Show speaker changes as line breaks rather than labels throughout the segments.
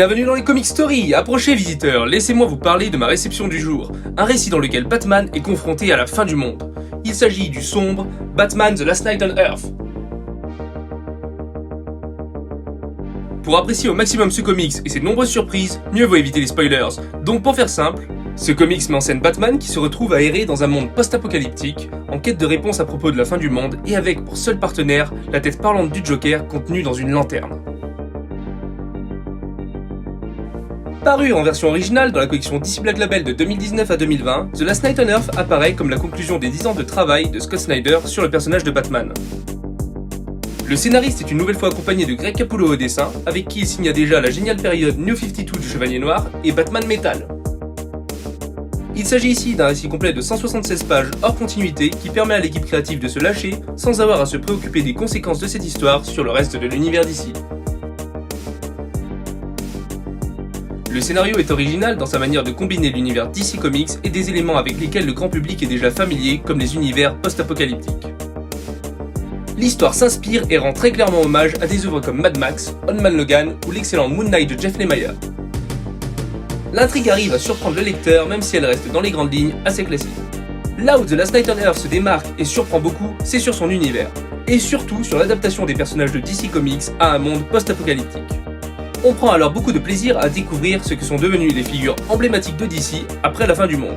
Bienvenue dans les Comic Story. Approchez visiteurs, laissez-moi vous parler de ma réception du jour, un récit dans lequel Batman est confronté à la fin du monde. Il s'agit du sombre Batman The Last Knight on Earth. Pour apprécier au maximum ce comics et ses nombreuses surprises, mieux vaut éviter les spoilers. Donc pour faire simple, ce comics met en scène Batman qui se retrouve à errer dans un monde post-apocalyptique, en quête de réponse à propos de la fin du monde et avec pour seul partenaire la tête parlante du Joker contenue dans une lanterne. Paru en version originale dans la collection DC Black Label de 2019 à 2020, The Last Knight on Earth apparaît comme la conclusion des 10 ans de travail de Scott Snyder sur le personnage de Batman. Le scénariste est une nouvelle fois accompagné de Greg Capullo au dessin, avec qui il signa déjà la géniale période New 52 du Chevalier Noir et Batman Metal. Il s'agit ici d'un récit complet de 176 pages hors continuité qui permet à l'équipe créative de se lâcher sans avoir à se préoccuper des conséquences de cette histoire sur le reste de l'univers d'ici. Le scénario est original dans sa manière de combiner l'univers DC Comics et des éléments avec lesquels le grand public est déjà familier, comme les univers post-apocalyptiques. L'histoire s'inspire et rend très clairement hommage à des œuvres comme Mad Max, Old Man Logan ou l'excellent Moon Knight de Jeff Lemire. L'intrigue arrive à surprendre le lecteur même si elle reste dans les grandes lignes assez classique. Là où The Last Knight on Earth se démarque et surprend beaucoup, c'est sur son univers, et surtout sur l'adaptation des personnages de DC Comics à un monde post-apocalyptique. On prend alors beaucoup de plaisir à découvrir ce que sont devenues les figures emblématiques de DC après la fin du monde.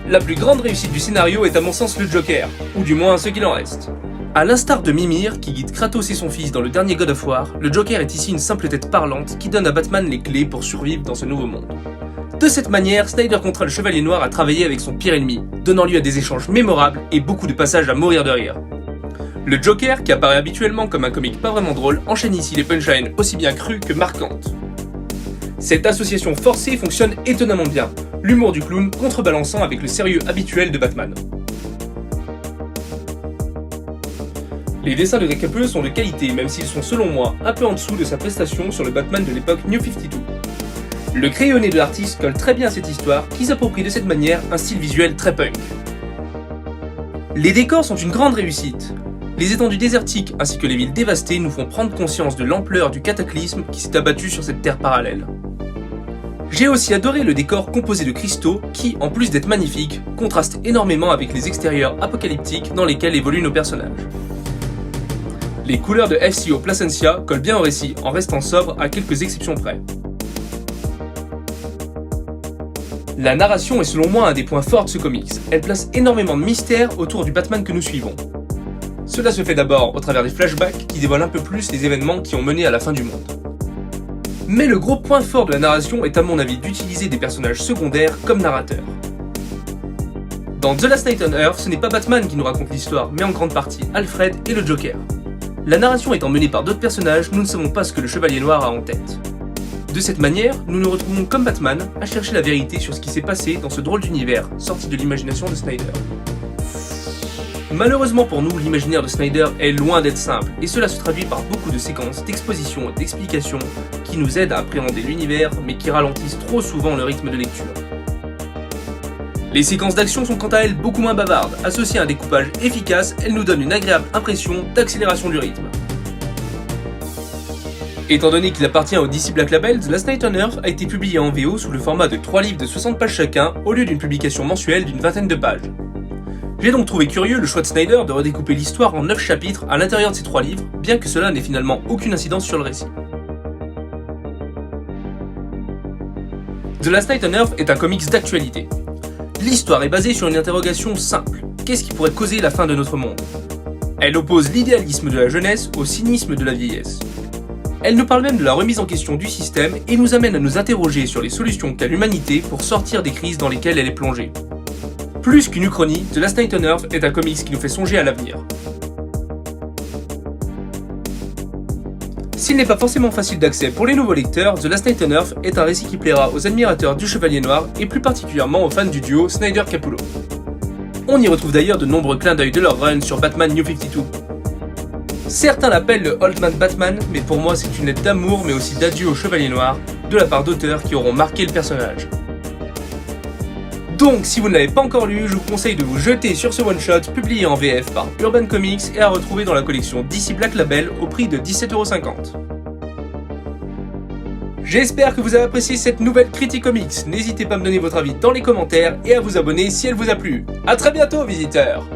La plus grande réussite du scénario est à mon sens le Joker, ou du moins ce qu'il en reste. A l'instar de Mimir, qui guide Kratos et son fils dans le dernier God of War, le Joker est ici une simple tête parlante qui donne à Batman les clés pour survivre dans ce nouveau monde. De cette manière, Snyder contraint le Chevalier Noir à travailler avec son pire ennemi, donnant lieu à des échanges mémorables et beaucoup de passages à mourir de rire. Le Joker, qui apparaît habituellement comme un comique pas vraiment drôle, enchaîne ici les punchlines aussi bien crues que marquantes. Cette association forcée fonctionne étonnamment bien, l'humour du clown contrebalançant avec le sérieux habituel de Batman. Les dessins de Greg Capullo sont de qualité, même s'ils sont selon moi un peu en dessous de sa prestation sur le Batman de l'époque New 52. Le crayonné de l'artiste colle très bien à cette histoire, qui s'approprie de cette manière un style visuel très punk. Les décors sont une grande réussite. Les étendues désertiques ainsi que les villes dévastées nous font prendre conscience de l'ampleur du cataclysme qui s'est abattu sur cette terre parallèle. J'ai aussi adoré le décor composé de cristaux qui, en plus d'être magnifique, contraste énormément avec les extérieurs apocalyptiques dans lesquels évoluent nos personnages. Les couleurs de FCO Placencia collent bien au récit en restant sobres à quelques exceptions près. La narration est selon moi un des points forts de ce comics. Elle place énormément de mystères autour du Batman que nous suivons. Cela se fait d'abord au travers des flashbacks qui dévoilent un peu plus les événements qui ont mené à la fin du monde. Mais le gros point fort de la narration est à mon avis d'utiliser des personnages secondaires comme narrateurs. Dans The Last Knight on Earth, ce n'est pas Batman qui nous raconte l'histoire, mais en grande partie Alfred et le Joker. La narration étant menée par d'autres personnages, nous ne savons pas ce que le Chevalier Noir a en tête. De cette manière, nous nous retrouvons comme Batman à chercher la vérité sur ce qui s'est passé dans ce drôle d'univers, sorti de l'imagination de Snyder. Malheureusement pour nous, l'imaginaire de Snyder est loin d'être simple, et cela se traduit par beaucoup de séquences d'exposition et d'explications qui nous aident à appréhender l'univers, mais qui ralentissent trop souvent le rythme de lecture. Les séquences d'action sont quant à elles beaucoup moins bavardes, associées à un découpage efficace, elles nous donnent une agréable impression d'accélération du rythme. Étant donné qu'il appartient au DC Black Label, The Last Knight on Earth a été publié en VO sous le format de 3 livres de 60 pages chacun, au lieu d'une publication mensuelle d'une vingtaine de pages. J'ai donc trouvé curieux le choix de Snyder de redécouper l'histoire en 9 chapitres à l'intérieur de ces 3 livres, bien que cela n'ait finalement aucune incidence sur le récit. The Last Knight on Earth est un comics d'actualité. L'histoire est basée sur une interrogation simple. Qu'est-ce qui pourrait causer la fin de notre monde? Elle oppose l'idéalisme de la jeunesse au cynisme de la vieillesse. Elle nous parle même de la remise en question du système et nous amène à nous interroger sur les solutions qu'a l'humanité pour sortir des crises dans lesquelles elle est plongée. Plus qu'une uchronie, The Last Knight on Earth est un comics qui nous fait songer à l'avenir. S'il n'est pas forcément facile d'accès pour les nouveaux lecteurs, The Last Knight on Earth est un récit qui plaira aux admirateurs du Chevalier Noir et plus particulièrement aux fans du duo Snyder-Capullo. On y retrouve d'ailleurs de nombreux clins d'œil de leur run sur Batman New 52. Certains l'appellent le Old Man Batman, mais pour moi c'est une lettre d'amour mais aussi d'adieu au Chevalier Noir, de la part d'auteurs qui auront marqué le personnage. Donc si vous ne l'avez pas encore lu, je vous conseille de vous jeter sur ce one-shot publié en VF par Urban Comics et à retrouver dans la collection DC Black Label au prix de 17,50 €. J'espère que vous avez apprécié cette nouvelle critique comics. N'hésitez pas à me donner votre avis dans les commentaires et à vous abonner si elle vous a plu. A très bientôt, visiteurs!